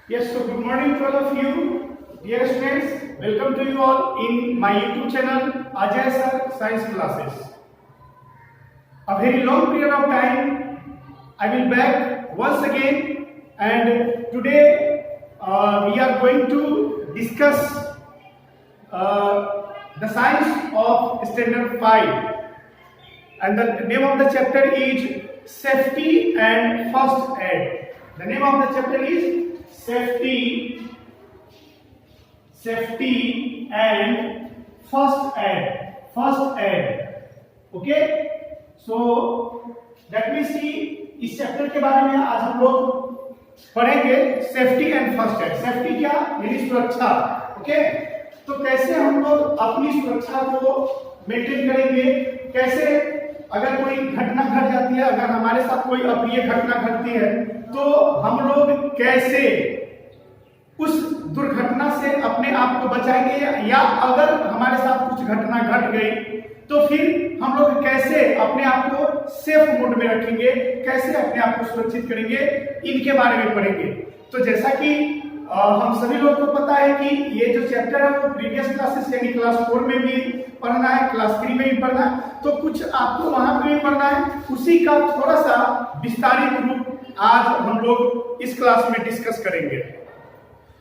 Yes, so good morning to all of you, dear students. Welcome to you all in my YouTube channel, Ajay Sir Science Classes. A very long period of time, I will back once again, and today we are going to discuss the science of Standard 5, and the name of the chapter is Safety and First Aid. The name of the chapter is Safety and First Aid. First Aid. Okay. So let me see, इस chapter के बारे में आज हम लोग पढ़ेंगे safety and first aid. Safety क्या, यानी सुरक्षा। ओके, तो कैसे हम लोग अपनी सुरक्षा को मेंटेन करेंगे, कैसे अगर कोई घटना घट जाती है, अगर हमारे साथ कोई अप्रिय घटना घटती है, तो हम लोग कैसे उस दुर्घटना से अपने आप को बचाएंगे, या अगर हमारे साथ कुछ घटना घट गई तो फिर हम लोग कैसे अपने आप को सेफ मोड में रखेंगे, कैसे अपने आप को सुरक्षित करेंगे, इनके बारे में पढ़ेंगे। तो जैसा कि हम सभी लोगों को पता है कि ये जो चैप्टर है वो प्रीवियस क्लासेस यानी क्लास 4 में भी पढ़ना है, क्लास 3 में भी पढ़ना है, तो कुछ आपको वहां पे भी पढ़ना है। उसी का थोड़ा सा विस्तारित रूप आज हम लोग इस क्लास में डिस्कस करेंगे।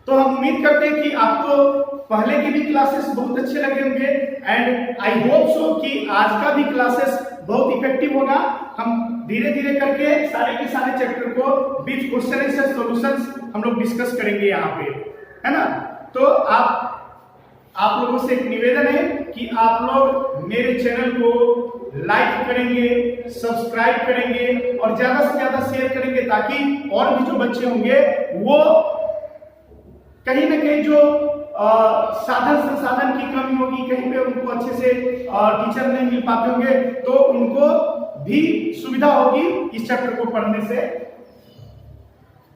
तो हम उम्मीद करते हैं कि आपको पहले की भी क्लासेस बहुत अच्छे लगे होंगे, एंड आई होप सो कि आज का भी क्लासेस बहुत इफेक्टिव होगा। हम धीरे धीरे करके सारे के सारे चैप्टर को विद क्वेश्चन एंड सॉल्यूशंस हम लोग डिस्कस करेंगे यहाँ पे, है ना। तो आप लोगों से एक निवेदन है कि आप लोग मेरे चैनल को लाइक करेंगे, सब्सक्राइब करेंगे और ज्यादा से ज्यादा शेयर करेंगे, ताकि और भी जो बच्चे होंगे वो कहीं ना कहीं जो साधन संसाधन की कमी होगी, कहीं पे उनको अच्छे से टीचर नहीं मिल पाते होंगे, तो उनको भी सुविधा होगी इस चैप्टर को पढ़ने से।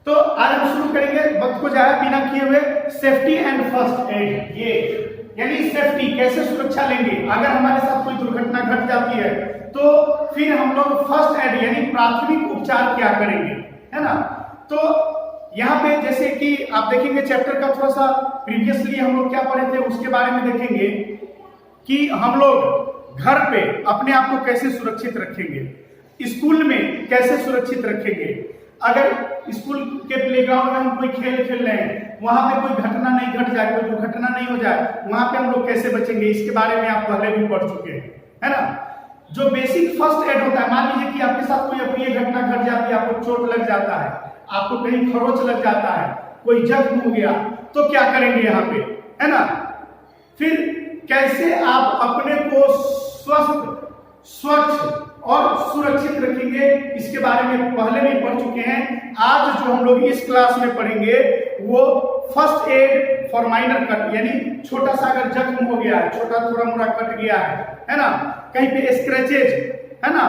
तो आज हम शुरू करेंगे वक्त को जाया बिना किए हुए, सेफ्टी एंड फर्स्ट एड। ये यानी सेफ्टी, कैसे सुरक्षा लेंगे अगर हमारे साथ कोई दुर्घटना घट जाती है, तो फिर हम लोग फर्स्ट एड यानी प्राथमिक उपचार क्या करेंगे, है ना। तो यहाँ पे जैसे कि आप देखेंगे चैप्टर का थोड़ा सा प्रीवियसली हम लोग क्या पढ़े थे उसके बारे में देखेंगे कि हम लोग घर पे अपने आप को कैसे सुरक्षित रखेंगे, स्कूल में कैसे सुरक्षित रखेंगे, अगर स्कूल के प्लेग्राउंड में हम कोई खेल खेल रहे हैं, वहां पे कोई घटना नहीं घट जाए, कोई दुर्घटना नहीं हो जाए, वहां पे हम लोग कैसे बचेंगे, इसके बारे में आप पहले भी पढ़ चुके हैं, है ना। जो बेसिक फर्स्ट एड होता है, मान लीजिए कि आपके साथ कोई अप्रिय घटना घट जाती है, आपको चोट लग जाता है, आपको कहीं खरोच लग जाता है, कोई जख्म हो गया, तो क्या करेंगे यहाँ पे, है ना। फिर कैसे आप अपने को स्वस्थ, स्वच्छ और सुरक्षित रखेंगे, इसके बारे में पहले भी पढ़ चुके हैं। आज जो हम लोग इस क्लास में पढ़ेंगे वो first aid for minor cut, यानी छोटा सा अगर जख्म हो गया है, छोटा थोड़ा मोड़ा कट गया है ना, कहीं पे स्क्रैचेज, है ना,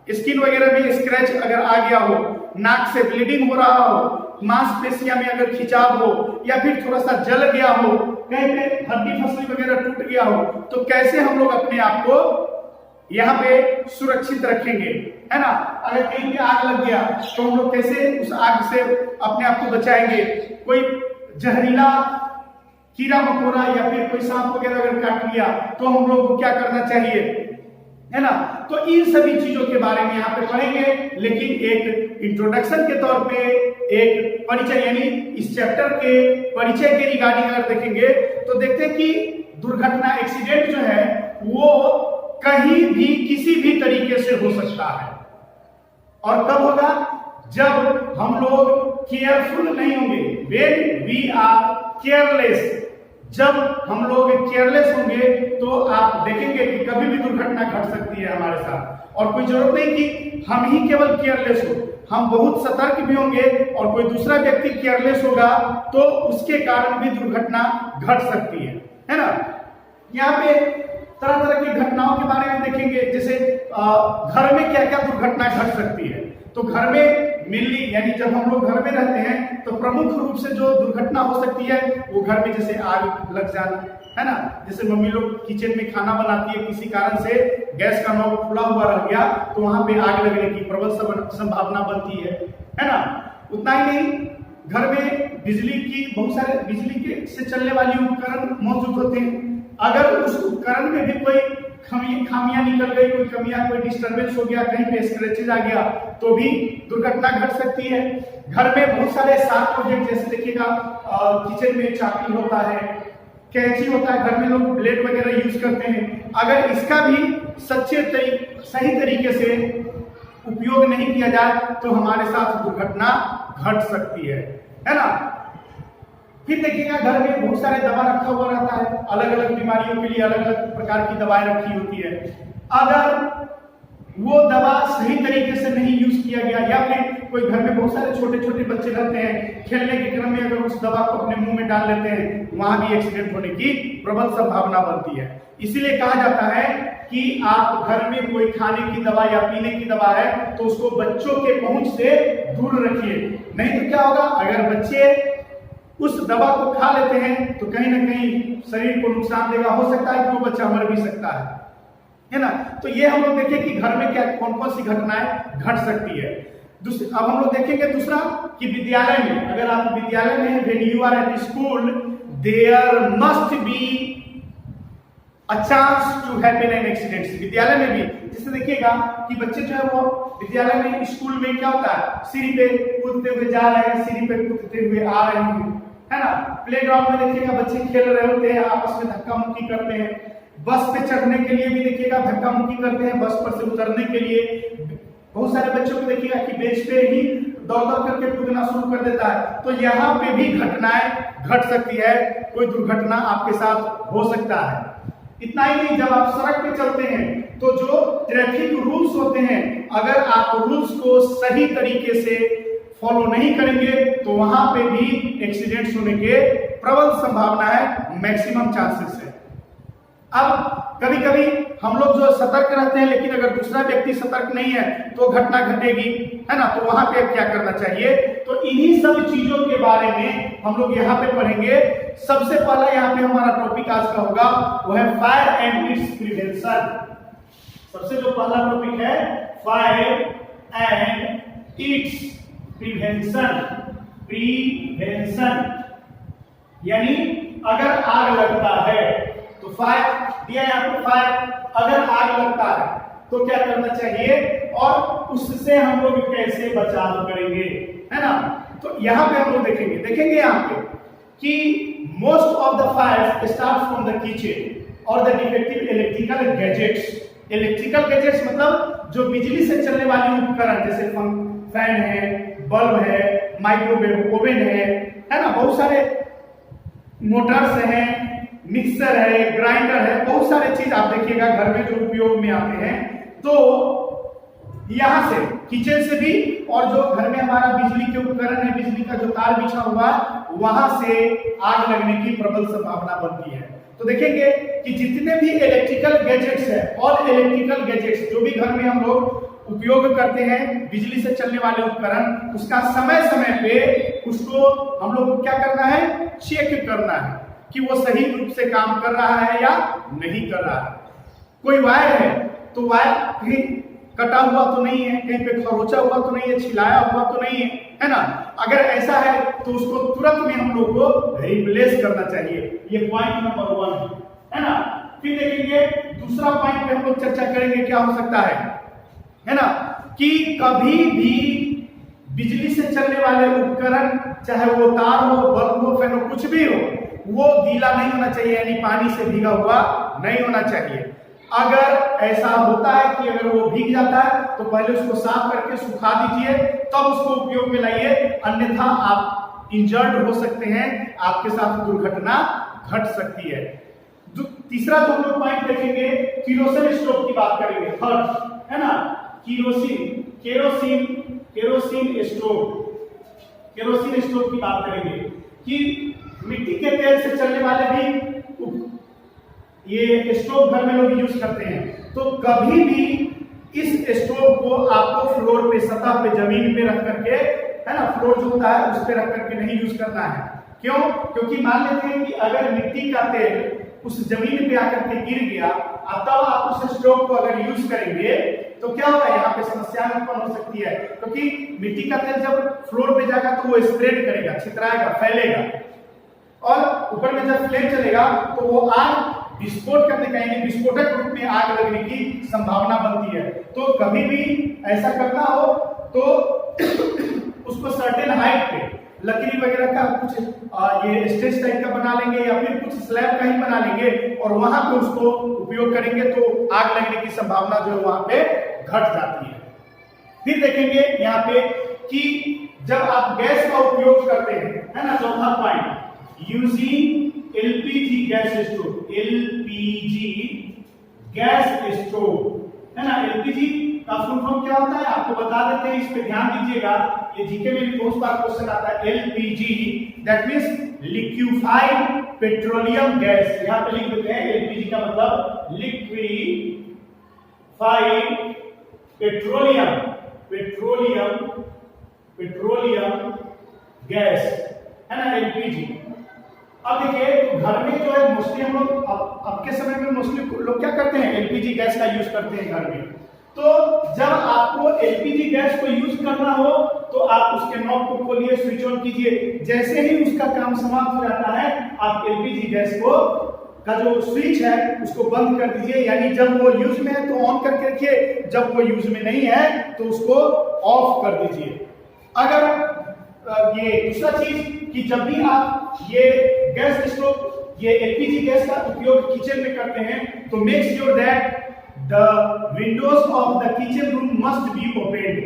स्किन वगैरह में स्क्रैच अगर आ गया हो, नाक से ब्लीडिंग हो रहा हो, मांसपेशियां में अगर खिंचाव हो, या फिर थोड़ा सा जल गया हो, कहीं पे हड्डी फसली वगैरह टूट गया हो, तो कैसे हम लोग अपने आप को यहाँ पे सुरक्षित रखेंगे, है ना। अगर कहीं पे आग लग गया तो हम लोग कैसे उस आग से अपने आप को बचाएंगे, कोई जहरीला कीड़ा मकोड़ा या फिर कोई सांप वगैरह अगर काट लिया तो हम लोग को क्या करना चाहिए, है ना। तो इन सभी चीजों के बारे में यहाँ पे पढ़ेंगे, लेकिन एक इंट्रोडक्शन के तौर पे, एक परिचय यानी इस चैप्टर के परिचय के रिगार्डिंग अगर देखेंगे तो देखते हैं कि दुर्घटना, एक्सीडेंट जो है वो कहीं भी किसी भी तरीके से हो सकता है, और कब होगा, जब हम लोग केयरफुल नहीं होंगे, व्हेन वी आर केयरलेस। जब हम लोग केयरलेस होंगे तो आप देखेंगे कि कभी भी दुर्घटना घट सकती है हमारे साथ, और कोई जरूरत नहीं कि हम ही केवल केयरलेस हो, हम बहुत सतर्क भी होंगे, और कोई दूसरा व्यक्ति केयरलेस होगा तो उसके कारण भी दुर्घटना घट सकती है ना। यहाँ पे तरह तरह की घटनाओं के बारे में देखेंगे, जैसे घर में क्या क्या दुर्घटना घट सकती है। तो घर में मेनली यानी जब हम लोग घर में रहते हैं तो प्रमुख रूप से जो दुर्घटना हो सकती है वो घर में जैसे आग लग जाना, है ना। जैसे मम्मी लोग किचन में खाना बनाती है, किसी कारण से गैस का नॉब खुला हुआ रह गया तो वहां पे आग लगने की प्रबल संभावना बनती है ना। उतना ही नहीं, घर में बिजली की बहुत सारे बिजली के से चलने वाली उपकरण मौजूद होते हैं। अगर उस उपकरण में भी कोई खामियां निकल गई, कोई कमियां, कोई डिस्टरबेंस हो गया, कहीं पे स्क्रैचेज आ गया तो भी दुर्घटना घट सकती है। घर में बहुत सारे शार्प ऑब्जेक्ट, जैसे देखिएगा किचन में चाकू होता है, कैंची होता है, घर में लोग ब्लेड वगैरह यूज करते हैं। अगर इसका भी सही तरीके से उपयोग नहीं किया जाए तो हमारे साथ दुर्घटना घट सकती है ना। फिर देखिएगा घर में बहुत सारे दवा रखा हुआ रहता है, अलग अलग बीमारियों के लिए अलग अलग प्रकार की दवाएं रखी होती है। अगर वो दवा सही तरीके से नहीं यूज किया गया, या फिर कोई घर में बहुत सारे छोटे छोटे बच्चे रहते हैं, खेलने के क्रम में अगर उस दवा को अपने मुंह में डाल लेते हैं, वहां भी एक्सीडेंट होने की प्रबल संभावना बनती है। इसीलिए कहा जाता है कि आप घर में कोई खाने की दवा या पीने की दवा है तो उसको बच्चों के पहुंच से दूर रखिए। नहीं तो क्या होगा, अगर बच्चे उस दवा को खा लेते हैं तो कहीं ना कहीं शरीर को नुकसान देगा, हो सकता है कि वो बच्चा मर भी सकता है ना। तो ये हम लोग देखें कि घर में क्या कौन कौन सी घटनाएं घट सकती है। अब हम लोग देखेंगे दूसरा कि विद्यालय में, अगर आप विद्यालय में हैं, when you are at school there must be a chance to happen an accident. विद्यालय में भी जैसे देखिएगा कि बच्चे जो है वो विद्यालय में, स्कूल में क्या होता है, सीढ़ी पे कूदते हुए जा रहे हैं, सीढ़ी पे कूदते हुए आ रहे हैं, है ना। प्लेग्राउंड में देखिएगा बच्चे खेल रहे होते हैं, आपस में धक्का मुक्की करते हैं। बस पे चढ़ने के लिए भी देखिएगा धक्का मुक्की करते हैं, बस पर से उतरने के लिए बहुत सारे बच्चों को देखिएगा कि बेंच पे ही दौड़ दौड़ करके कूदना शुरू कर देता है। तो यहाँ पे भी घटनाएं घट सकती है, कोई दुर्घटना आपके साथ हो सकता है। इतना ही नहीं, जब आप सड़क पे चलते हैं तो जो ट्रैफिक रूल्स होते हैं, अगर आप रूल्स को सही तरीके से फॉलो नहीं करेंगे तो वहां पे भी एक्सीडेंट्स होने के प्रबल संभावना है, मैक्सिमम चांसेस है। अब कभी कभी हम लोग जो सतर्क रहते हैं, लेकिन अगर दूसरा व्यक्ति सतर्क नहीं है तो घटना घटेगी, है ना। तो वहां पे क्या करना चाहिए, तो इन्हीं सब चीजों के बारे में हम लोग यहाँ पे पढ़ेंगे। सबसे पहला यहाँ पे हमारा टॉपिक आज का होगा वो है फायर एंड इट्स प्रिवेंशन। सबसे जो पहला टॉपिक है फायर एंड इट्स प्रिवेंशन। यानी अगर आग लगता है तो फायर दिया है आपको, फायर अगर आग लगता है तो क्या करना चाहिए और उससे हम लोग कैसे बचाव करेंगे, है ना। तो यहाँ पे हम लोग देखेंगे यहाँ पे कि most of the fires start from the kitchen और the defective electrical gadgets. Electrical gadgets मतलब जो बिजली से चलने वाली उपकरण, जैसे फैन है, बल्ब है, माइक्रोवेव ओवन है ना, बहुत सारे मोटर्स हैं, मिक्सर है, ग्राइंडर है, बहुत सारे चीज आप देखिएगा घर में जो उपयोग में आते हैं। तो यहां से किचन से भी, और जो घर में हमारा बिजली के उपकरण है, बिजली का जो तार बिछा हुआ वहां से आग लगने की प्रबल संभावना बनती है। तो देखेंगे कि जितने भी इलेक्ट्रिकल गैजेट्स है और इलेक्ट्रिकल गैजेट्स जो भी घर में हम लोग उपयोग करते हैं, बिजली से चलने वाले उपकरण, उसका समय समय पे उसको हम लोग को क्या करना है, चेक करना है कि वो सही रूप से काम कर रहा है या नहीं कर रहा है। कोई वायर है तो वायर कहीं कटा हुआ तो नहीं है, कहीं पे खरोचा हुआ तो नहीं है, छिलाया हुआ तो नहीं है ना। अगर ऐसा है तो उसको तुरंत में हम लोग को रिप्लेस करना चाहिए। ये पॉइंट नंबर 1 है ना। फिर देखेंगे दूसरा पॉइंट पे हम लोग चर्चा करेंगे क्या हो सकता है ना, कि कभी भी बिजली से चलने वाले उपकरण, चाहे वो तार हो, बल्ब हो, फैन हो, कुछ भी हो, वो गीला नहीं होना चाहिए, यानी पानी से भीगा हुआ नहीं होना चाहिए। अगर ऐसा होता है कि अगर वो भीग जाता है तो पहले उसको साफ करके सुखा दीजिए, तब उसको उपयोग में लाइए, अन्यथा आप इंजर्ड हो सकते हैं, आपके साथ दुर्घटना घट सकती है। तीसरा जो हम लोग पॉइंट देखेंगे, केरोसिन स्टोव की बात करेंगे, थर्ड, है ना, केरोसिन स्टोव की बात करेंगे कि मिट्टी के तेल से चलने वाले भी ये स्टोव घर में लोग यूज करते हैं। तो कभी भी इस स्टोव को आपको फ्लोर पे, सतह पे, जमीन पे रख करके, है ना, फ्लोर जो होता है उस पे रख करके नहीं यूज करना है। क्यों? क्योंकि मान लेते हैं कि अगर मिट्टी का तेल उस जमीन पे आकर के गिर गया, तब आप उस स्टोव को अगर यूज करेंगे तो क्या होगा, यहाँ पे समस्याएं उत्पन्न हो सकती है, क्योंकि मिट्टी का तेल जब फ्लोर पे जाएगा तो वो स्प्रेड करेगा, छितराएगा, फैलेगा, और ऊपर में जब फ्लेम चलेगा तो वो आग विस्फोट करने का यानी विस्फोटक रूप में आग लगने की संभावना बनती है। तो कभी भी ऐसा करना हो तो उसको सर्टेन हाइट पे लकड़ी वगैरह का कुछ ये स्टेज टाइप का बना लेंगे या फिर कुछ स्लैब का ही बना लेंगे और वहां पे उसको उपयोग करेंगे तो आग लगने की संभावना जो है वहां पे घट जाती है। फिर देखेंगे यहाँ पे कि जब आप गैस का उपयोग करते हैं, है ना, चौथा point, using LPG gas stove, LPG gas stove, है ना। एलपीजी का फुल फॉर्म क्या होता है आपको बता देते हैं, इस पे ध्यान दीजिएगा, ये जीके में भी बहुत बार क्वेश्चन आता है। LPG that means liquefied petroleum gas, यहां पे लिख देते हैं एलपीजी का मतलब लिक्विफाइड पेट्रोलियम, पेट्रोलियम गैस, है ना, एलपीजी। अब देखिए तो घर में जो है मोस्टली हम लोग अब के समय में मोस्टली लोग क्या करते हैं, एलपीजी गैस का यूज करते हैं घर में। तो जब आपको एलपीजी गैस को यूज करना हो तो आप उसके नॉब को खोलिए, स्विच ऑन कीजिए, जैसे ही उसका काम समाप्त हो जाता है आप एलपीजी गैस को का जो स्विच है उसको बंद कर दीजिए, यानी जब वो यूज में है तो ऑन करके रखिए, जब वो यूज में नहीं है तो उसको ऑफ कर दीजिए। अगर ये दूसरा चीज कि जब भी आप ये गैस स्टोव, ये एलपीजी गैस का उपयोग किचन में करते हैं तो make sure that the Windows of the kitchen room must be opened.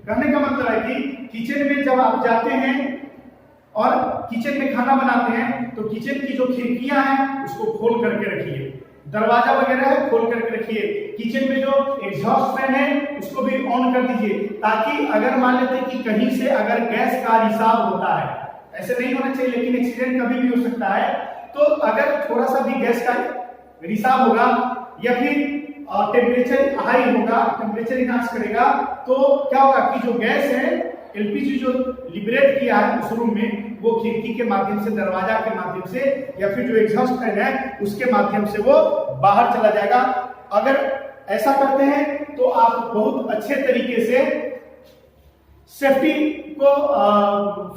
कहने का मतलब है कि किचन में जब आप जाते हैं और किचन में खाना बनाते हैं तो किचन की जो खिड़कियां हैं उसको खोल करके रखिए, दरवाजा वगैरह है खोल करके रखिए, किचन में जो एग्जॉस्ट फैन है उसको भी ऑन कर दीजिए, ताकि अगर मान लेते हैं कि कहीं से अगर गैस का रिसाव होता है, ऐसे नहीं होना चाहिए लेकिन एक्सीडेंट कभी भी हो सकता है, तो अगर थोड़ा सा भी गैस का रिसाव होगा या फिर टेम्परेचर हाई होगा, टेम्परेचर इनहांस करेगा, तो क्या होगा कि जो गैस है एलपीजी जो लिबरेट किया है उस रूम में वो खिड़की के माध्यम से, दरवाजा के माध्यम से या फिर जो एग्जॉस्ट फैन है उसके माध्यम से वो बाहर चला जाएगा। अगर ऐसा करते हैं तो आप बहुत अच्छे तरीके से सेफ्टी को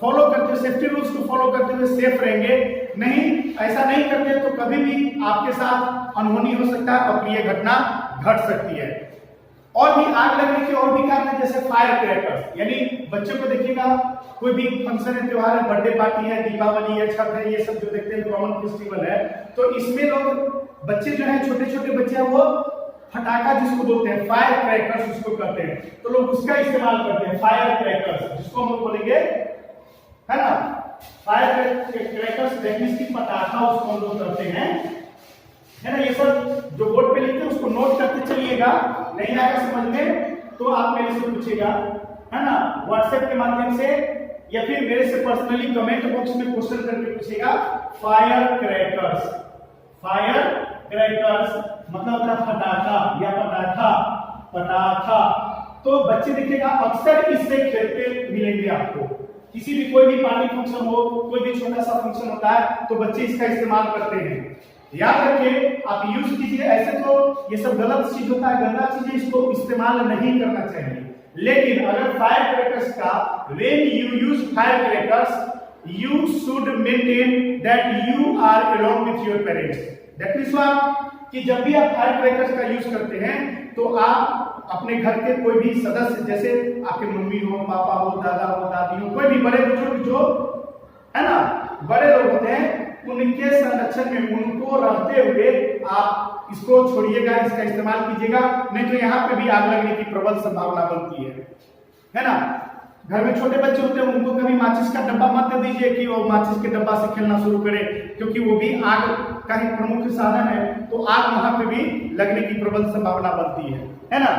फॉलो करते, सेफ्टी रूल्स को फॉलो करते हुए सेफ रहेंगे। नहीं ऐसा नहीं करते तो कभी भी आपके साथ अनहोनी हो सकता है, अप्रिय घटना घट सकती है। और भी आग लगने के और भी कारण है, जैसे फायर क्रैकर्स, यानी बच्चों को देखिएगा कोई भी फंक्शन है, त्योहार है, बर्थडे पार्टी है, दीपावली है, छठ है, ये सब जो देखते हैं कॉमन फेस्टिवल है, तो इसमें लोग बच्चे जो है छोटे छोटे बच्चे हैं वो फटाका जिसको बोलते हैं फायर क्रैकर्स उसको करते हैं, तो लोग उसका इस्तेमाल करते हैं, फायर क्रैकर्स जिसको हम लोग बोलेंगे, है ना, फायर क्रैकर्स देखने की पटाखा उसको हम लोग करते हैं, है ना। ये सब जो बोर्ड पे लिखते हैं उसको नोट करते चलिएगा, नहीं आएगा समझ में तो आप मेरे से पूछेगा, है ना, व्हाट्सएप के माध्यम से या फिर मेरे से पर्सनली कमेंट बॉक्स में क्वेश्चन करके पूछेगा। फायर क्रैकर्स, फायर क्रैकर्स मतलब होता है फटाखा या पटाखा, पटाखा। तो बच्चे देखिएगा अक्सर इससे खेलते मिलेंगे आपको, किसी भी कोई भी पार्टी फंक्शन हो, कोई भी छोटा सा फंक्शन होता है तो बच्चे इसका इस्तेमाल करते हैं। याद रखिए आप यूज कीजिए, ऐसे तो ये सब गलत चीज होता है, गंदा चीज, इसको इस्तेमाल नहीं करना चाहिए। लेकिन अगर फायर क्रैकर्स का when you use fire crackers you should maintain that you are along with your parents. That means कि जब भी आप फायर क्रैकर्स का यूज करते हैं तो आप अपने घर के कोई भी सदस्य, जैसे आपके मम्मी हो, पापा हो, दादा हो, दादी हो, कोई भी बड़े बुजुर्ग जो है ना बड़े लोग होते हैं, उनके संरक्षण में उनको रहते हुए आप इसको छोड़िएगा, इसका इस्तेमाल कीजिएगा, नहीं तो यहाँ पे भी आग लगने की प्रबल संभावना बनती है ना। घर में छोटे बच्चे होते हैं उनको कभी माचिस का डब्बा मत दे दीजिए कि वो माचिस के डब्बा से खेलना शुरू करे, क्योंकि वो भी आग का ही प्रमुख साधन है, तो आग वहां पे भी लगने की प्रबल संभावना बनती है ना।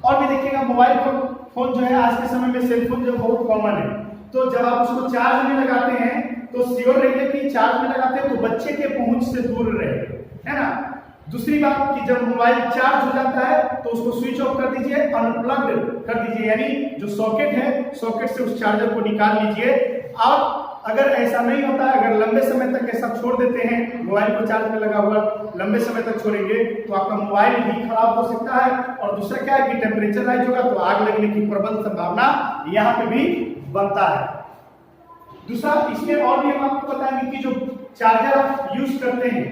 और भी देखिएगा मोबाइल फोन जो है आज के समय में सेलफोन जो बहुत कॉमन है, तो जब आप उसको चार्ज में लगाते हैं तो श्योर रहिए कि चार्ज में लगाते हैं तो बच्चे के पहुंच से दूर रहे, है ना। दूसरी बात कि जब मोबाइल चार्ज हो जाता है तो उसको स्विच ऑफ कर दीजिए, अनप्लग्ड कर दीजिए, यानी जो सॉकेट है सॉकेट से उस चार्जर को निकाल लीजिए और अगर ऐसा नहीं होता है, अगर लंबे समय तक ऐसा छोड़ देते हैं, मोबाइल को चार्ज में लगा हुआ लंबे समय तक छोड़ेंगे तो आपका मोबाइल भी खराब हो सकता है। और दूसरा क्या है कि टेम्परेचर राइज होगा तो आग लगने की प्रबल संभावना यहाँ पे भी बनता है। दूसरा इसमें और भी हम आपको बताएंगे कि जो चार्जर आप यूज करते हैं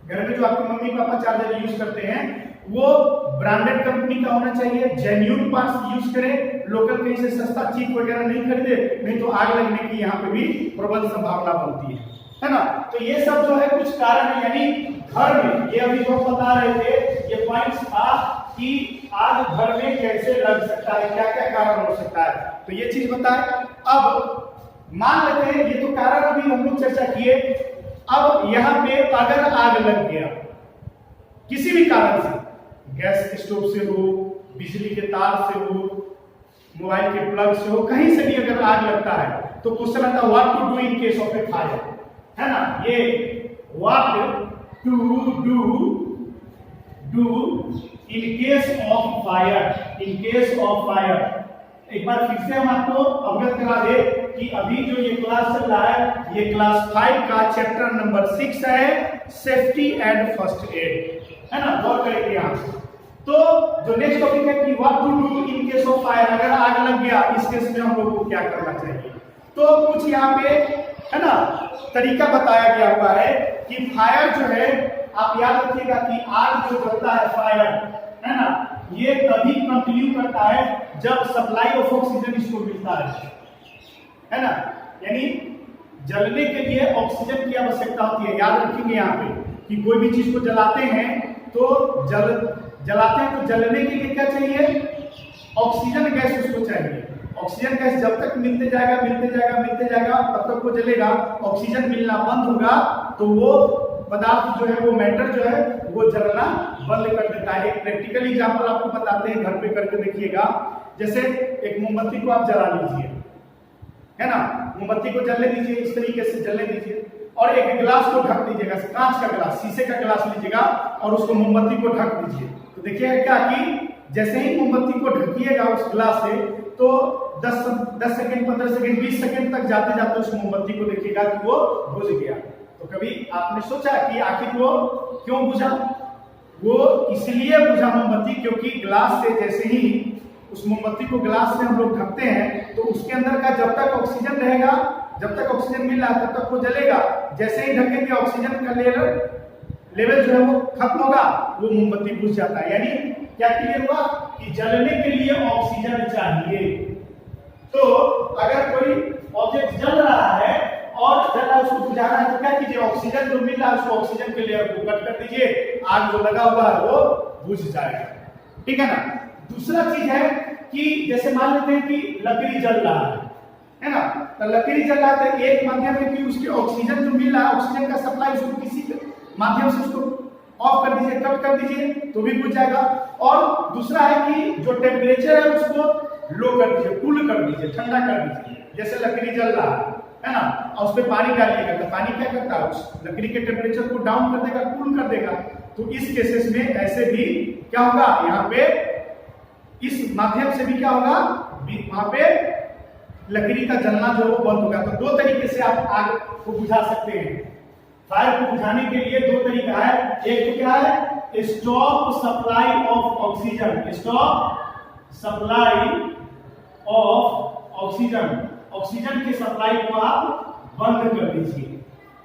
घर में, जो आपके मम्मी पापा चार्जर यूज करते हैं, वो ब्रांडेड कंपनी का होना चाहिए, जेन्युइन पार्ट्स यूज करें, लोकल कहीं से सस्ता चीप वगैरह नहीं खरीदे, नहीं तो आग लगने की यहाँ पे भी प्रबल संभावना बनती है ना। तो ये सब जो है कुछ कारण है, यानी घर में, ये अभी जो बता रहे थे ये पॉइंट्स था कि आग घर में कैसे लग सकता है, क्या क्या कारण हो सकता है, तो ये चीज बताए। अब मान लेते हैं ये तो कारण अभी हम लोग चर्चा किए, अब यहाँ पे अगर आग लग गया किसी भी कारण से, गैस स्टोव से हो, बिजली के तार से हो, मोबाइल के प्लग से हो, कहीं से भी अगर आग लगता है तो क्वेश्चन आता है what to do in case of a fire, है ना। ये what to do in case of fire, in case of fire. एक बार फिर से हम आपको अवगत करा दे कि अभी जो ये क्लास चल रहा है ये क्लास 5 का चैप्टर नंबर 6 है, सेफ्टी एंड फर्स्ट एड, है ना। गौर करेंगे यहाँ। तो जो नेक्स्ट टॉपिक है कि what to do in case of fire, अगर आग लग गया इस केस में हम लोग को क्या करना चाहिए। तो कुछ यहाँ पे है ना तरीका बताया गया हुआ है कि फायर जो है, आप याद रखिएगा कि आग जो जलता है फायर, है ना, ये तभी कंटिन्यू करता है जब सप्लाई ऑफ ऑक्सीजन इसको मिलता है ना। यानी जलने के लिए ऑक्सीजन की आवश्यकता होती है। याद रखेंगे यहाँ पे कि कोई भी चीज को जलाते हैं तो जलाते हैं तो जलने के लिए क्या चाहिए, ऑक्सीजन गैस उसको चाहिए। ऑक्सीजन गैस जब तक मिलते जाएगा तब तक वो जलेगा। ऑक्सीजन मिलना बंद होगा तो वो पदार्थ जो है, वो मैटर जो है वो जलना बंद कर देता है। एक प्रैक्टिकल एग्जांपल आपको बताते हैं, घर पे करके देखिएगा। जैसे एक मोमबत्ती को आप जला लीजिए, है ना, मोमबत्ती को जलने दीजिए, इस तरीके से जलने दीजिए, और एक गिलास को ढक दीजिएगा, कांच का गिलास, शीशे का गिलास लीजिएगा और उसको मोमबत्ती को ढक दीजिए। तो देखिएगा क्या कि जैसे ही मोमबत्ती को ढकिएगा उस गिलास से, तो 10 सेकंड, 15 सेकंड, 20 सेकंड तक जाते जाते उस मोमबत्ती को देखिएगा कि वो बुझ गया। तो कभी आपने सोचा कि आखिर वो क्यों बुझा? वो इसलिए बुझा मोमबत्ती क्योंकि गिलास से जैसे ही उस मोमबत्ती को गिलास से हम लोग ढकते हैं तो उसके अंदर का जब तक ऑक्सीजन रहेगा, जब तक ऑक्सीजन मिल रहा है तब तक वो जलेगा। जैसे ही ढकेंगे ऑक्सीजन का लेवल जो है वो खत्म होगा, वो मोमबत्ती बुझ जाता है। यानी क्या क्लियर हुआ कि जलने के लिए ऑक्सीजन चाहिए। तो अगर कोई ऑब्जेक्ट जल रहा है और जल रहा है, उसको बुझाना है तो क्या कीजिए, ऑक्सीजन जो मिल रहा है उसको ऑक्सीजन के लेयर को कट कर दीजिए, आग जो लगा हुआ है वो बुझ जाएगा। ठीक है ना। दूसरा चीज है कि जैसे मान लेते हैं कि लकड़ी जल रहा है ना, तो लकड़ी जल रहा है तो एक माध्यम है कि उसके ऑक्सीजन जो मिल रहा है, ऑक्सीजन का सप्लाई उसको किसी माध्यम से उसको ऑफ कर दीजिए, कट कर दीजिए तो भी बुझ जाएगा। और दूसरा है कि जो टेम्परेचर है उसको लो कर दीजिए, कूल कर दीजिए, ठंडा कर दीजिए। जैसे लकड़ी जल रहा है ना, और उस पर पानी डालिएगा तो पानी क्या करता है, उस लकड़ी के टेम्परेचर को डाउन कर देगा, कूल कर देगा। तो इस केसेस में ऐसे भी क्या होगा, यहाँ पे इस माध्यम से भी क्या होगा, वहां पे लकड़ी का जलना जो वो बंद होगा। तो दो तरीके से आप आग को बुझा सकते हैं। फायर को बुझाने के लिए दो तरीका है। एक तो क्या है, stop supply of oxygen, stop supply of oxygen, oxygen की सप्लाई को आप बंद कर दीजिए,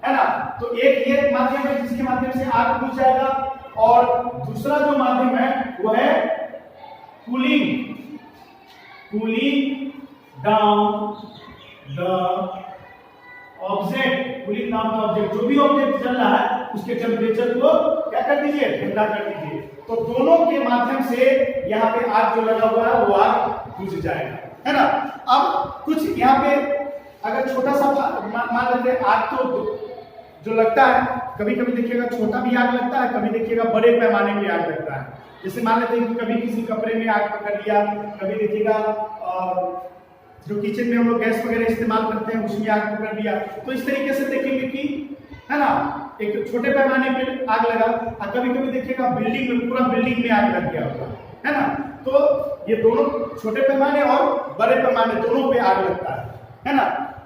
है ना। तो एक ये माध्यम है जिसके माध्यम से आग बुझ जाएगा, और दूसरा जो माध्यम है वो है cooling down the object. Cooling down the object, जो भी ऑब्जेक्ट चल रहा है उसके टेम्परेचर को क्या कर दीजिए, ठंडा कर दीजिए। तो दोनों के माध्यम से यहाँ पे आग जो लगा हुआ है वो आग बुझ जाएगा, है ना। अब कुछ यहाँ पे अगर छोटा सा मान लेते हैं, आग तो जो लगता है कभी कभी देखिएगा छोटा भी आग लगता है, कभी देखिएगा बड़े पैमाने पे आग लगता है। जैसे मान लेते हैं कि कभी किसी कपड़े में आग पकड़ लिया, कभी देखिएगा जो किचन में हम लोग गैस वगैरह इस्तेमाल करते हैं उसमें आग पकड़ लिया। तो इस तरीके से देखेंगे कि, है ना, एक छोटे पैमाने पे आग लगा, और कभी कभी देखिएगा बिल्डिंग में, पूरा बिल्डिंग में आग लग गया होगा, है ना। तो ये दोनों छोटे पैमाने और बड़े पैमाने दोनों पे आग लगता है ना।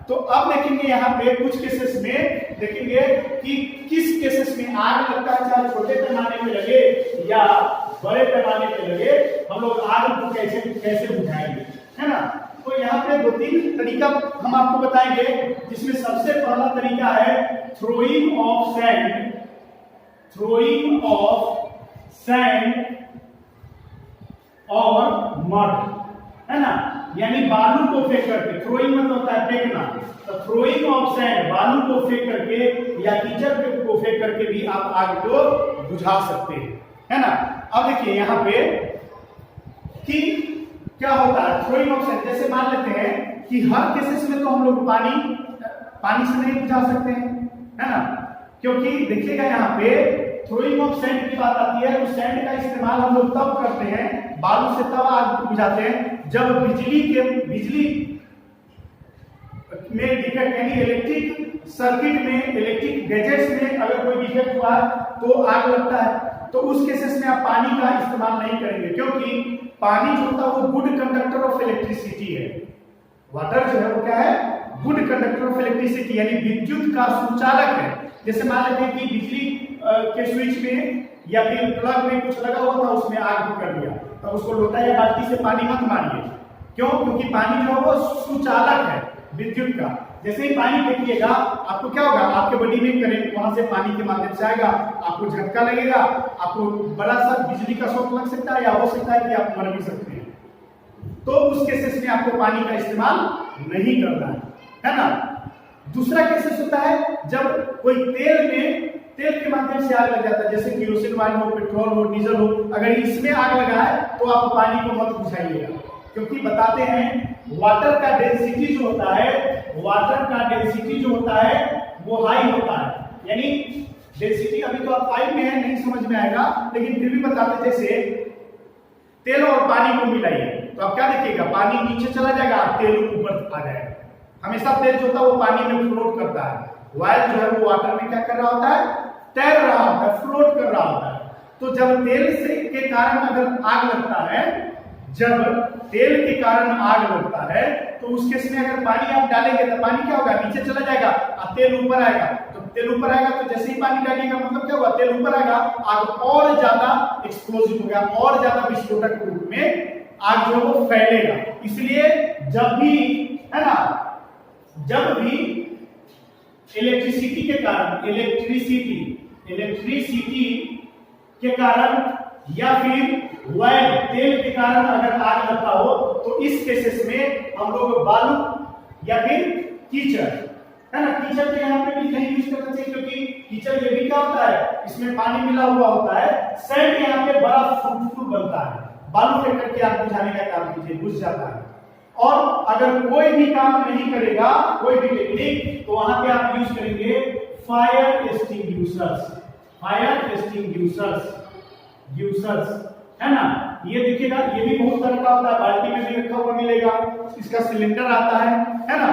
तो अब देखेंगे यहाँ पे कुछ केसेस में देखेंगे कि किस केसेस में आग लगता है, चाहे छोटे पैमाने में लगे या बड़े पैमाने पे लगे, हम लोग आग को कैसे कैसे बुझाएंगे, है ना। तो यहाँ पे 2-3 तरीका हम आपको बताएंगे, जिसमें सबसे पहला तरीका है throwing of sand, throwing of sand और मड, है ना, यानी बालू को फेंक करके, थ्रोइंग मतलब होता है फेंकना, तो थ्रोइंग ऑफ सैंड, बालू को फेंक करके या कीचड़ को फेंक करके भी आप आग को बुझा सकते हैं, है ना। अब देखिए यहाँ पे कि क्या होता है थ्रोइंग ऑफ सैंड, जैसे मान लेते हैं कि हर केसेस में तो हम लोग पानी से नहीं बुझा सकते हैं, है ना, क्योंकि देखिएगा यहाँ पे थ्रोइंग ऑफ सैंड की बात आती है तो सैंड का इस्तेमाल हम लोग तब करते हैं, बालू से तब आग बुझाते हैं जब बिजली में डिफेक्ट, यानी इलेक्ट्रिक सर्किट में, इलेक्ट्रिक गैजेट्स में अगर कोई डिफेक्ट हुआ तो आग लगता है। तो उस केसेस में आप पानी का इस्तेमाल नहीं करेंगे, क्योंकि पानी जो होता है वो गुड कंडक्टर ऑफ इलेक्ट्रिसिटी है। वाटर जो है वो क्या है, गुड कंडक्टर ऑफ इलेक्ट्रिसिटी, यानी विद्युत का सुचालक है। जैसे मान लेते हैं कि बिजली के स्विच में या फिर प्लग में कुछ लगा हुआ था, उसमें आग कर दिया, तो उसको लोटा या बाल्टी से पानी मत मारिए, क्यों, क्योंकि पानी जो है वो सुचालक है विद्युत का। जैसे ही पानी फेंकिएगा आपको क्या होगा, आपके बॉडी में करंट वहां से पानी के माध्यम से आएगा, आपको झटका लगेगा, आपको बड़ा सा बिजली का शॉक लग सकता है, या हो सकता है कि आप मर भी सकते हैं। तो उस केसेस में आपको पानी का इस्तेमाल नहीं करना है ना। दूसरा केसेस होता है जब कोई तेल के माध्यम से आग लग जाता है, जैसे केरोसिन ऑयल हो, पेट्रोल हो, डीजल हो, अगर इसमें आग लगा है तो आप पानी को मत बुझाइएगा, क्योंकि बताते हैं वाटर का डेंसिटी जो होता है, वाटर का डेंसिटी जो होता है वो हाई होता है, यानी डेंसिटी अभी तो आप 5 में है, नहीं समझ में आएगा, लेकिन फिर भी बताते, जैसे तेल और पानी को मिलाइए तो आप क्या देखिएगा, पानी नीचे चला जाएगा, तेल ऊपर आ जाएगा। हमेशा तेल जो होता है वो पानी में फ्लोट करता है, ऑयल जो है वो वाटर में क्या कर रहा होता है, तैर रहा होता है, फ्लोट कर रहा होता है। तो जब तेल से के कारण अगर आग लगता है, जब तेल के कारण आग लगता है, तो उस केस में अगर पानी आप डालेंगे तो पानी क्या होगा, नीचे चला जाएगा और तेल ऊपर आएगा। तो तेल ऊपर आएगा तो जैसे ही पानी डालिएगा मतलब क्या होगा, तेल ऊपर आएगा, आग और ज्यादा एक्सप्लोजिव होगा, और ज्यादा विस्फोटक रूप में आग जो है वो फैलेगा। इसलिए जब भी, है ना, जब भी इलेक्ट्रिसिटी के कारण या फिर ऑयल तेल के कारण अगर आग लगता हो, तो इस केसेस में हम लोग बालू या फिर कीचड़, है ना, कीचड़ तो यहाँ पे भी नहीं यूज करना चाहिए, क्योंकि कीचड़ ये भी क्या होता है, इसमें पानी मिला हुआ होता है। सैंड यहाँ पे बड़ा फ्रूटफुल बनता है, बालू फेंक करके आप बुझाने का काम कीजिए, बुझ जाता है। और अगर कोई भी काम नहीं करेगा, कोई भी टेक्निक, तो वहां पे आप यूज करेंगे फायर एक्सटिंग्विशर्स, है ना। ये देखिएगा, ये भी बहुत तरह का होता है, बाल्टी में भी रखा हुआ मिलेगा, इसका सिलेंडर आता है ना।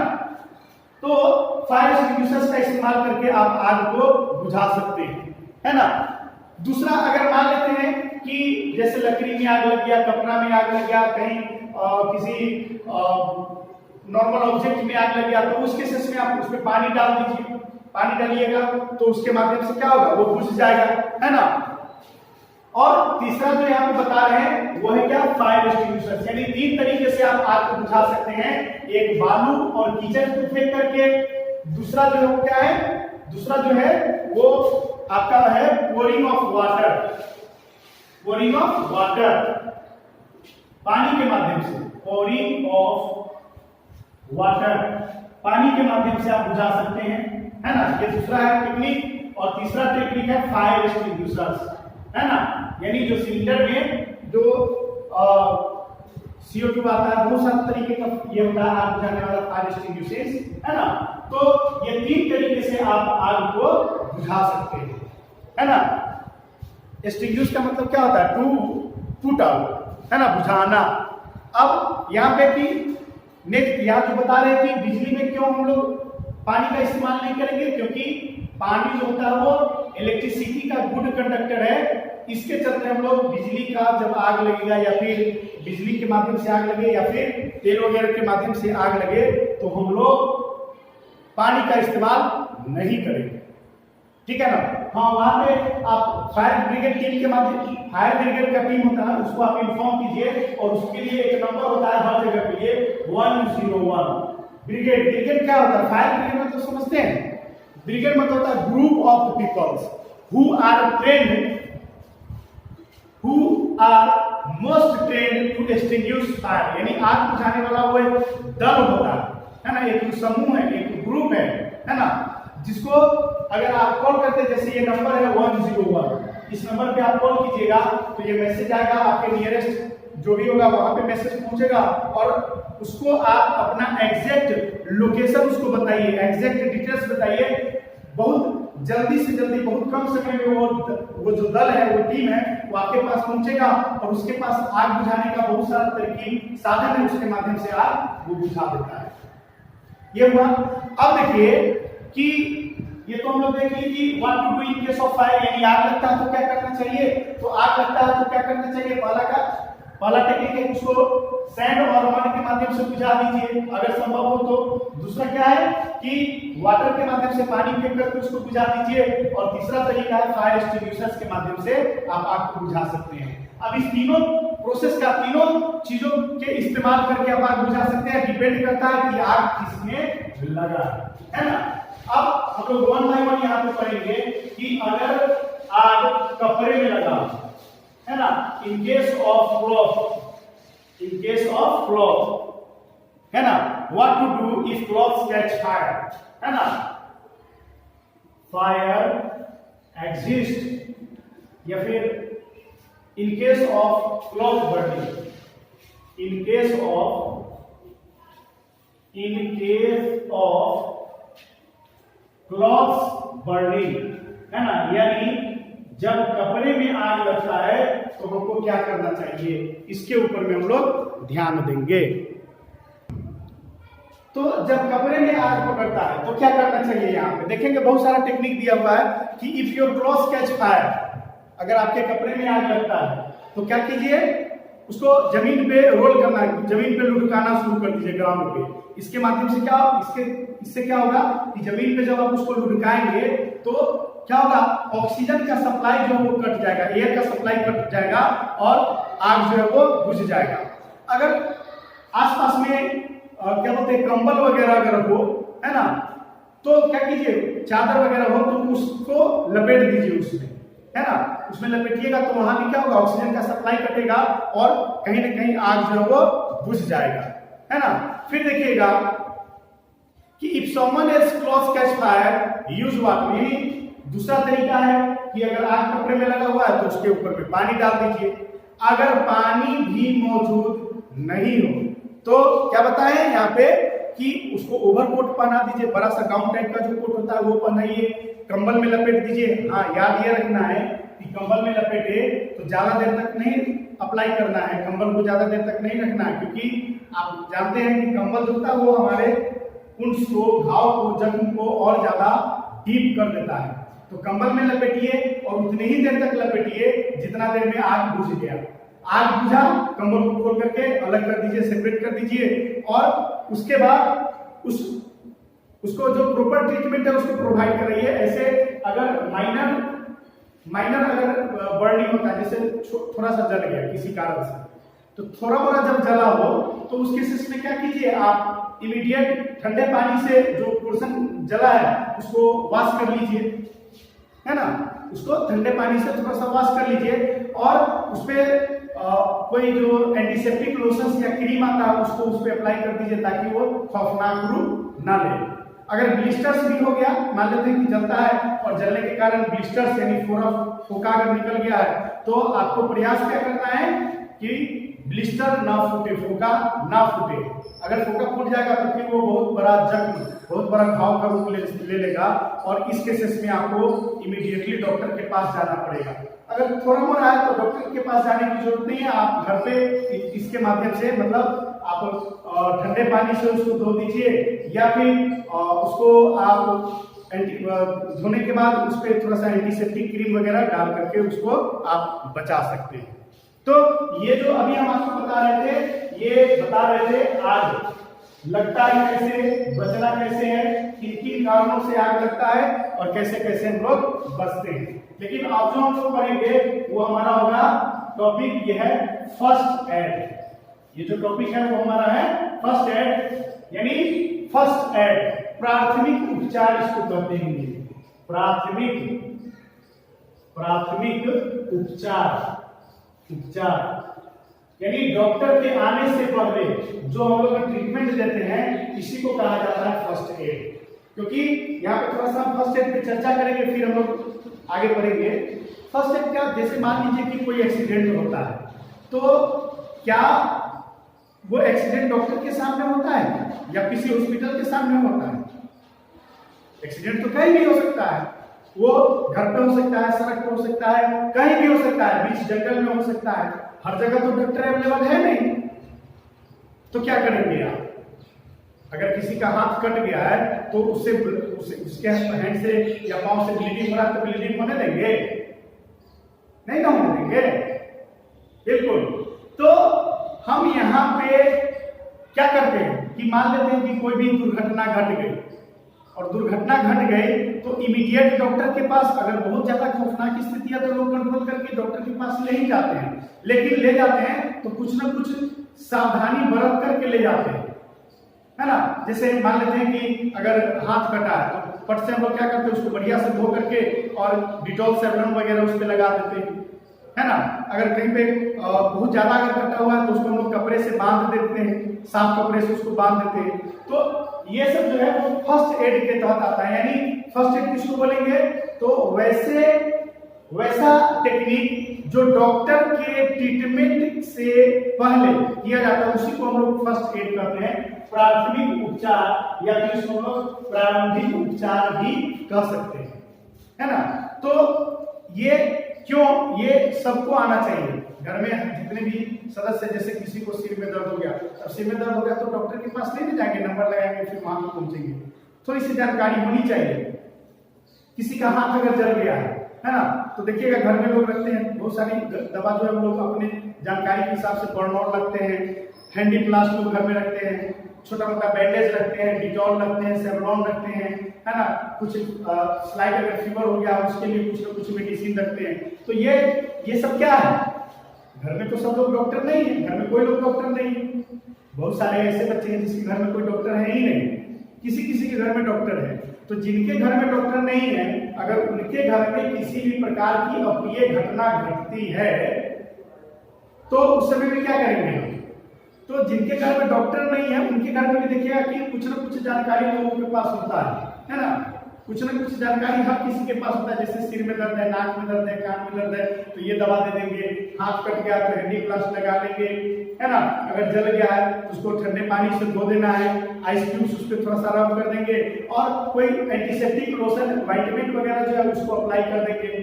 तो फायर एक्सटिंग्विशर्स का इस्तेमाल करके आप आग को बुझा सकते हैं, है ना। दूसरा, अगर मान लेते हैं कि जैसे लकड़ी में आग लग गया, कपड़ा में आग लग गया, कहीं किसी नॉर्मल ऑब्जेक्ट में आग लग गया, तो उस केसेस में आप उसमें पानी डाल दीजिए, पानी डालिएगा तो उसके माध्यम से क्या होगा, वो बुझ जाएगा, है ना। और तीसरा जो यहाँ पे बता रहे हैं वो है क्या, फायर एक्सटिंग्विशर, यानी 3 तरीके से आप आग को बुझा सकते हैं, एक बालू और कीचड़ को फेंक करके, दूसरा जो है वो क्या है, दूसरा जो है वो आपका है पोरिंग ऑफ वाटर, पानी के माध्यम से, पोरिंग ऑफ वाटर, पानी के माध्यम से आप बुझा सकते हैं, है ना। ये दूसरा है टेक्निक। और तीसरा टेक्निक है फायर एक्सटिंग्विशर्स, है ना, यानी जो सिलेंडर में जो CO2 आता है, बहुत सारे तरीके का ये होता है आग बुझाने वाला फायर एक्सटिंग्विशर्स, है ना। तो ये 3 तरीके से आप आग को बुझा सकते हैं, है ना। एक्सटिंग्विश का मतलब क्या होता है, टू पुट आउट, है ना, बुझाना। अब यहाँ पे भी नेक्स्ट यहाँ जो बता रहे हैं कि बिजली में क्यों हम लोग पानी का इस्तेमाल नहीं करेंगे, क्योंकि पानी जो होता है वो इलेक्ट्रिसिटी का गुड कंडक्टर है। इसके चलते हम लोग बिजली का जब आग लगेगा, या फिर बिजली के माध्यम से आग लगे, या फिर तेल वगैरह के माध्यम से आग लगे, तो हम लोग पानी का इस्तेमाल नहीं करेंगे, ठीक है ना। हाँ, वहां पे आप फायर ब्रिगेड टीम के माध्यम, फायर ब्रिगेड का टीम होता है उसको आप इन्फॉर्म कीजिए और उसके लिए एक नंबर होता है हर जगह के लिए 101। ब्रिगेड, ब्रिगेड क्या होता है? फायर ब्रिगेड मतलब समझते हैं? ब्रिगेड मतलब होता है group of peoples who are trained, who are most trained to extinguish fire, यानी आग बुझाने वाला वो एक दल होता है ना, एक समूह है, एक ग्रुप है ना, जिसको अगर आप कॉल करते हैं, जैसे ये नंबर है 101, इस नंबर पे आप कॉल कीजिएगा तो ये मैसेज आएगा आपके नियरेस्ट जो भी होगा वहां पे मैसेज पहुंचेगा और उसको आप अपना एग्जैक्ट लोकेशन उसको बताइए, एग्जैक्ट डिटेल्स बताइए। बहुत जल्दी से जल्दी, बहुत कम समय में वो जो दल है, वो टीम है, वो आपके पास पहुंचेगा और उसके पास आग बुझाने का बहुत सारा तरकीब साधन है, उसके माध्यम से आग वो बुझा देता है। ये हुआ। अब देखिए कि ये तो हम लोग देख ली कि what to do in case of fire, यानी आग लगता है तो क्या करना चाहिए। तो आग लगता है तो क्या करना चाहिए? पहला टेक्निक है उसको सैंड और मड के माध्यम से बुझा दीजिए अगर संभव हो तो। दूसरा क्या है कि वाटर के माध्यम से पानी फेंक करके उसको बुझा दीजिए। और तीसरा तरीका है फायर एक्सटिंग्विशर्स के माध्यम से आप आग को बुझा सकते हैं। अब इस तीनों प्रोसेस का, तीनों चीजों के इस्तेमाल करके आप आग बुझा सकते हैं। डिपेंड करता है कि आग किसमें लगा है ना। अब हम लोग 1 बाय 1 यहाँ पे पढ़ेंगे कि अगर आग कपड़े में लगा है ना, इन केस ऑफ क्लॉथ है ना, what to do if clothes catch fire है ना। फायर एग्जिस्ट, या फिर in case of cloth burning, in case of clothes burning है ना, यानी जब कपड़े में आग लगता है तो हमको क्या करना चाहिए, इसके ऊपर में हम लोग ध्यान देंगे। तो जब कपड़े में आग पकड़ता है तो क्या करना चाहिए, यहाँ पे देखेंगे बहुत सारा टेक्निक दिया हुआ है कि if your clothes catch fire, अगर आपके कपड़े में आग लगता है तो क्या कीजिए, उसको जमीन पे रोल करना है, जमीन पे लुढ़काना शुरू कर दीजिए ग्राउंड पे। इसके माध्यम से क्या, इससे क्या होगा कि जमीन पे जब आप उसको लुढ़काएंगे तो क्या होगा, ऑक्सीजन का सप्लाई जो है वो कट जाएगा, एयर का सप्लाई कट जाएगा और आग जो है वो बुझ जाएगा। अगर आसपास में क्या बोलते हैं कंबल वगैरह अगर हो है ना, तो क्या कीजिए, चादर वगैरह हो तो उसको लपेट दीजिए उसमें है ना, उसमें लपेटिएगा तो वहां भी क्या होगा, ऑक्सीजन का सप्लाई कटेगा और कहीं ना कहीं आग जो है वो बुझ जाएगा है ना। फिर देखिएगा कि if someone else clothes catch fire use water, यानी दूसरा तरीका है कि अगर आग कपड़े में लगा हुआ है तो उसके ऊपर में पानी डाल दीजिए। अगर पानी भी मौजूद नहीं हो तो क्या बताएं यहाँ पे कि उसको ओवरकोट पहना दीजिए, बड़ा सा गाउन टाइप का जो कोट होता है वो पहनाइए, कंबल में लपेट दीजिए। हाँ, याद ये रखना है कि कंबल में लपेटे तो ज्यादा देर तक नहीं अप्लाई करना है, कंबल को ज्यादा देर तक नहीं रखना है, क्योंकि आप जानते हैं कि कंबल जो होता है वो हमारे कुंड को, घाव को, जख्म को और ज्यादा डीप कर देता है। तो कंबल में लपेटिए और उतनी ही देर तक लपेटिए जितना देर में आग बुझ गया। आग बुझा, कंबल को खोल करके अलग कर दीजिए, सेपरेट कर दीजिए और उसके बाद उसको जो प्रॉपर ट्रीटमेंट है उसको प्रोवाइड कराइए। ऐसे अगर माइनर अगर बर्निंग होता है, जैसे थोड़ा सा जल गया किसी कारण से, तो थोड़ा मोड़ा जब जला हो तो उस केसेस में क्या कीजिए, आप इमीडिएट ठंडे पानी से जो पोर्शन जला है उसको वॉश कर लीजिए है ना, उसको ठंडे पानी से थोड़ा सा वॉश कर लीजिए और उसपे कोई जो एंटीसेप्टिक लोशन या क्रीम आता है उसको उस पे अप्लाई कर दीजिए ताकि वो खौफनाक रूप ना ले। अगर ब्लिस्टर्स भी हो गया, मान लेते हैं कि जलता है और जलने के कारण ब्लिस्टर्स यानी फोका अगर निकल गया है, तो आपको प्रयास क्या करना है कि ब्लिस्टर ना फूटे, फोका ना फूटे। अगर फोका फूट जाएगा तो फिर वो बहुत बड़ा जख्म, बहुत बड़ा घाव का रूप ले लेगा और इस केसेस में आपको इमीडिएटली डॉक्टर के पास जाना पड़ेगा। अगर थोड़ा मोड़ा है तो डॉक्टर के पास जाने की जरूरत नहीं है, आप घर पे इसके माध्यम से मतलब आप ठंडे पानी से उसको धो दीजिए या फिर उसको आप धोने के बाद उस पर थोड़ा सा एंटीसेप्टिक क्रीम वगैरह डाल करके उसको आप बचा सकते हैं। तो ये जो अभी हम आपको बता रहे थे, ये बता रहे थे आग लगता है कैसे, बचना कैसे है, किन किन कारणों से आग लगता है और कैसे कैसे हम लोग बचते हैं। लेकिन अब जो हम लोग पढ़ेंगे वो हमारा होगा टॉपिक, ये है फर्स्ट एड। ये जो टॉपिक है वो हमारा है फर्स्ट एड, यानी फर्स्ट एड प्राथमिक उपचार इसको कहते हैं। प्राथमिक उपचार यानी डॉक्टर के आने से पहले जो हम लोग ट्रीटमेंट देते हैं इसी को कहा जाता है फर्स्ट एड। क्योंकि यहाँ पे थोड़ा सा फर्स्ट एड पे चर्चा करेंगे, फिर हम लोग आगे बढ़ेंगे। फर्स्ट एड क्या, जैसे मान लीजिए कि कोई एक्सीडेंट होता है, तो क्या वो एक्सीडेंट डॉक्टर के सामने होता है या किसी हॉस्पिटल के सामने होता है? एक्सीडेंट तो कहीं भी हो सकता है, वो घर पे हो सकता है, सड़क पे हो सकता है, कहीं भी हो सकता है, बीच जंगल में हो सकता है, हर जगह तो डॉक्टर अवेलेबल है नहीं। तो क्या करेंगे आप? अगर किसी का हाथ कट गया है तो उसके हैंड से या पांव से ब्लीडिंग हो रहा है तो ब्लीडिंग होने देंगे? नहीं ना होने देंगे, बिल्कुल। तो हम यहाँ पे क्या करते हैं कि मान लेते हैं कि कोई भी दुर्घटना घट गई, और दुर्घटना घट गई तो इमीडिएट डॉक्टर के पास, अगर बहुत ज्यादा खौफनाक स्थिति है तो लोग कंट्रोल करके डॉक्टर के पास ले ही जाते हैं। लेकिन ले जाते हैं तो कुछ ना कुछ सावधानी बरत करके ले जाते हैं, है ना। जैसे मान लेते हैं कि अगर हाथ कटा है तो फट से हम लोग क्या करते हैं, उसको बढ़िया से धो करके और डिटॉल सेवलॉन वगैरह उस पर लगा देते हैं, है ना। अगर कहीं पे बहुत ज्यादा अगर कटा हुआ है तो उसको हम लोग कपड़े से बांध देते हैं, साफ कपड़े से उसको बांध देते हैं। तो ये सब जो है वो फर्स्ट एड के तहत आता है। यानी फर्स्ट एड किसको बोलेंगे? तो वैसा टेक्निक जो डॉक्टर के ट्रीटमेंट से पहले किया जाता है उसी को हम लोग फर्स्ट एड कहते हैं। प्राथमिक उपचार या फिर इसको हम लोग प्रारंभिक उपचार भी कह सकते हैं, है ना। तो ये क्यों, ये सबको आना चाहिए। घर में जितने भी सदस्य, जैसे किसी को सिर में दर्द हो गया, अब सिर में दर्द हो गया तो डॉक्टर के पास नहीं जाएंगे, नंबर लगाएंगे, फिर वहां पर पहुंचेंगे। थोड़ी सी जानकारी होनी चाहिए। किसी का हाथ अगर जल गया है ना, तो देखिएगा घर में लोग रखते हैं बहुत सारी दवा जो है हम लोग अपने जानकारी के हिसाब से बर्नॉल रखते हैं, हैंडी प्लास्ट लोग घर में रखते हैं, छोटा मोटा बैंडेज रखते हैं, डिटॉल रखते हैं, सेवलॉन रखते हैं, है ना। कुछ स्लाइड अगर फीवर हो गया उसके लिए कुछ ना कुछ मेडिसिन रखते हैं। तो ये सब क्या है? घर में तो सब लोग डॉक्टर नहीं है, घर में कोई लोग डॉक्टर नहीं है। बहुत सारे ऐसे बच्चे हैं जिसके घर में कोई डॉक्टर है ही नहीं, किसी किसी के घर में डॉक्टर है। तो जिनके घर में डॉक्टर नहीं है, अगर उनके घर में किसी भी प्रकार की अप्रिय घटना घटती है तो उस समय में क्या करेंगे? तो जिनके घर में डॉक्टर नहीं है उनके घर में भी देखिएगा कि कुछ ना कुछ जानकारी लोगों के पास होता है ना। कुछ ना कुछ जानकारी हर किसी के पास होता है। जैसे सिर में दर्द है, नाक में दर्द है, कान में दर्द है तो ये दवा दे देंगे, हाथ कट गया तो हैंडी प्लास्ट लगा लेंगे, है ना। अगर जल गया है तो उसको ठंडे पानी से धो देना है, आइस क्यूब्स उस पर थोड़ा सा रब कर देंगे, और कोई एंटीसेप्टिक लोशन, वाइटमिन वगैरह जो है उसको अप्लाई कर देंगे,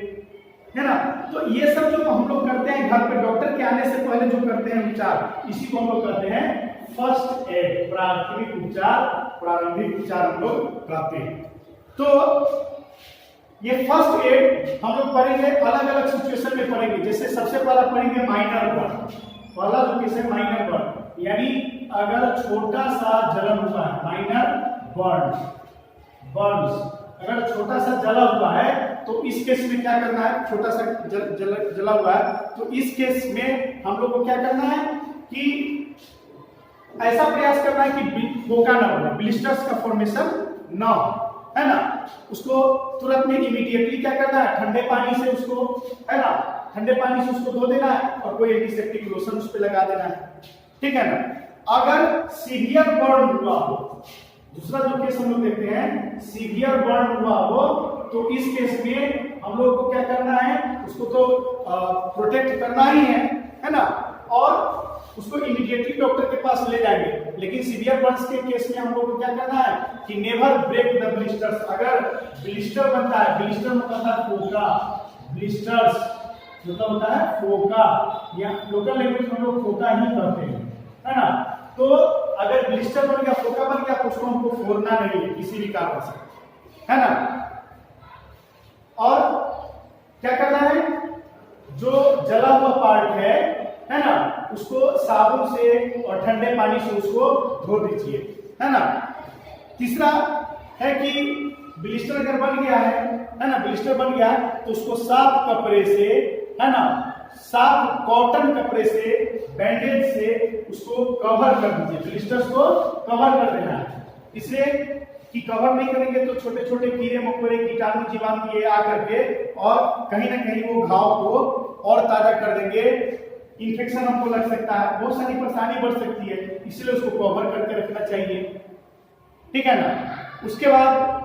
है ना। तो ये सब जो हम लोग करते हैं घर पे डॉक्टर के आने से पहले जो करते हैं उपचार, इसी को हम लोग कहते हैं फर्स्ट एड, प्राथमिक उपचार, प्रारंभिक उपचार हम लोग कहते हैं। तो ये फर्स्ट एड हम लोग पढ़ेंगे अलग अलग सिचुएशन में पढ़ेंगे। जैसे सबसे पहला पढ़ेंगे माइनर बर्न। पहला जो केस है माइनर बर्न, यानी अगर छोटा सा जलन हुआ है, माइनर बर्न्स, अगर छोटा सा जला हुआ है तो इस केस में क्या करना है? छोटा सा जला हुआ है तो इस केस में हम लोग को क्या करना है कि ऐसा प्रयास करना है कि फोका ना हो, ब्लिस्टर्स का फॉर्मेशन ना हो, है ना। उसको तुरंत में इमीडिएटली क्या करना है? ठंडे पानी से उसको, है ना, ठंडे पानी से उसको धो देना है और कोई एंटीसेप्टिक लोशन उस पे लगा देना है, ठीक है ना। अगर सीवियर बर्न हुआ हो, दूसरा जो केस हम लोग देखते हैं, सीवियर बर्न हुआ हो, तो इस केस में हम लोग को क्या करना है? उसको तो प्रोटेक्ट करना ही है ना, और उसको इमीडिएटली डॉक्टर के पास ले जाएंगे। लेकिन सीवियर बर्न्स के केस में हम लोग को क्या करना है कि नेवर ब्रेक द ब्लिस्टर्स। अगर ब्लिस्टर बनता है, ब्लिस्टर मतलब है फोका, ब्लिस्टर्स मतलब होता है फोका, या लोकल लैंग्वेज में हम लोग फोका ही कहते हैं, है ना। तो अगर ब्लिस्टर बन गया, फोका बन गया, तो उसको हमको फोड़ना नहीं है किसी भी कारण से, है ना। और क्या करना है? जो जला हुआ पार्ट है ना, उसको साबुन से और ठंडे पानी से उसको धो दीजिए, है ना। तीसरा है कि ब्लिस्टर अगर बन गया है ना, ब्लिस्टर बन गया तो उसको साफ कपड़े से, है ना, साफ कॉटन कपड़े से, बैंडेज से उसको कवर कर दीजिए। ब्लिस्टर्स को कवर कर देना है, इसलिए कि कवर नहीं करेंगे तो छोटे छोटे कीड़े मकोड़े कीटाणु जीवाणु ये आकर के और कहीं ना कहीं वो घाव को और ताजा कर देंगे, इन्फेक्शन हमको लग सकता है, बहुत सारी परेशानी बढ़ सकती है, इसलिए उसको कवर करके रखना चाहिए, ठीक है ना। उसके बाद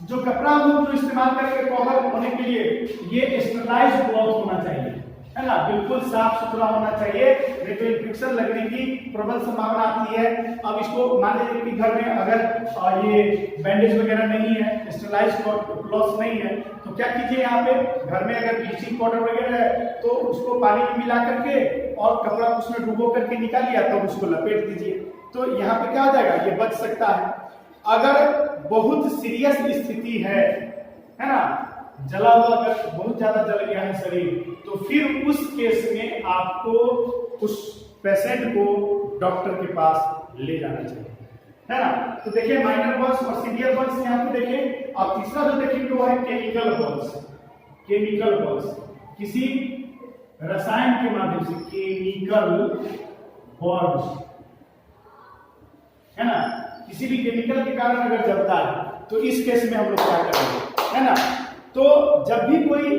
जो कपड़ा हम लोग जो इस्तेमाल करेंगे कवर होने के लिए, ये स्टरलाइज क्लॉथ होना चाहिए, है ना, बिल्कुल साफ सुथरा होना चाहिए, नहीं तो इन्फेक्शन लगने की प्रबल संभावना आती है। अब इसको मान लीजिए कि घर में अगर ये बैंडेज वगैरह नहीं है, स्टरलाइज क्लॉथ नहीं है, तो क्या कीजिए, यहाँ पे घर में अगर ब्लीचिंग पाउडर वगैरह है तो उसको पानी में मिला करके और कपड़ा उसमें डुबो करके निकाल लिया, तब उसको लपेट दीजिए, तो यहाँ पे क्या हो जाएगा, ये बच सकता है। अगर बहुत सीरियस स्थिति है ना, जला हुआ अगर बहुत ज्यादा जल गया है शरीर, तो फिर उस केस में आपको उस पेशेंट को डॉक्टर के पास ले जाना चाहिए, है ना। तो देखिए माइनर बर्न्स और सीवियर बर्न्स यहाँ पे देखिए। अब तीसरा जो देखेंगे वो है केमिकल बर्न्स। केमिकल बर्न्स किसी रसायन के माध्यम से, केमिकल बर्न्स, है ना, किसी भी केमिकल के कारण अगर जलता है तो इस केस में हम लोग क्या करेंगे, है ना। तो जब भी कोई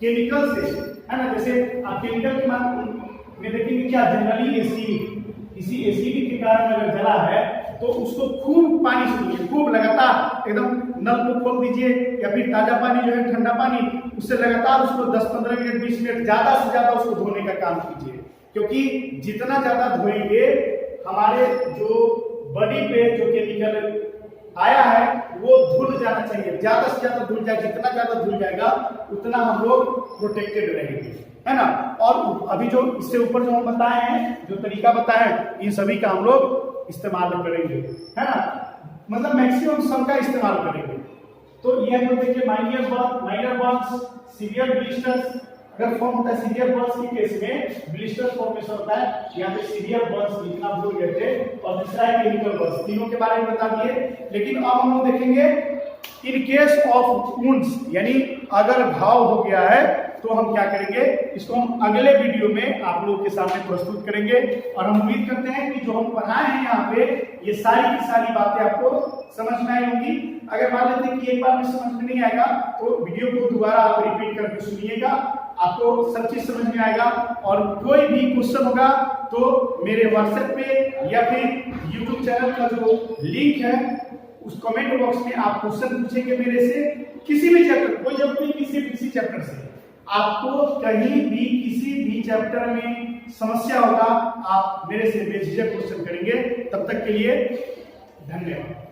केमिकल से, है ना, जैसे आप केमिकल के माध्यम में देखेंगे क्या, जनरली एसिड, किसी एसिड के कारण अगर जला है तो उसको खूब पानी से धोइए, खूब लगातार एकदम नल को खोल दीजिए, या फिर ताजा पानी जो है ठंडा पानी, उससे लगातार उसको 10-15 मिनट 20 मिनट ज्यादा से ज्यादा उसको धोने का काम कीजिए, क्योंकि जितना ज्यादा धोएंगे हमारे जो बॉडी पे जो केमिकल आया है वो धुल जाना चाहिए, ज्यादा से ज्यादा धुल जाए, जितना ज्यादा धुल जाएगा उतना हम लोग प्रोटेक्टेड रहेंगे, है ना। और अभी जो इससे ऊपर जो हम बताए हैं, जो तरीका बताया है, इन सभी का हम लोग इस्तेमाल करेंगे, है ना, मतलब मैक्सिमम सबका इस्तेमाल करेंगे। तो ये हम लोग देखिए माइनर बर्न्स, सीवियर ब्लिस्टर्स अगर फॉर्म होता है, सीवियर बर्न्स के केस में ब्लिस्टर फॉर्मेशन होता है, यहाँ पे सीवियर बर्न्स लिखना भूल गए थे, और दूसरा है केमिकल बर्न्स, तीनों के बारे में बता दिए। लेकिन अब हम लोग देखेंगे इन केस ऑफ वुंड्स, यानी अगर घाव हो गया है तो हम क्या करेंगे, इसको हम अगले वीडियो में आप लोगों के सामने प्रस्तुत करेंगे। और हम उम्मीद करते हैं कि जो हम पढ़ाए हैं यहाँ पे, ये सारी की सारी बातें आपको समझ में आई होंगी। अगर मान लेते हैं कि एक बार में समझ में नहीं आएगा तो वीडियो को दोबारा आप रिपीट करके सुनिएगा, आपको सब चीज समझ में आएगा। और कोई भी क्वेश्चन होगा तो मेरे व्हाट्सएप पे या फिर यूट्यूब चैनल का जो लिंक है उस कमेंट बॉक्स में आप क्वेश्चन पूछेंगे मेरे से, किसी भी चैप्टर, कोई जब भी किसी चैप्टर से आपको कहीं भी किसी भी चैप्टर में समस्या होगा, आप मेरे से बेझिझक क्वेश्चन करेंगे। तब तक के लिए धन्यवाद।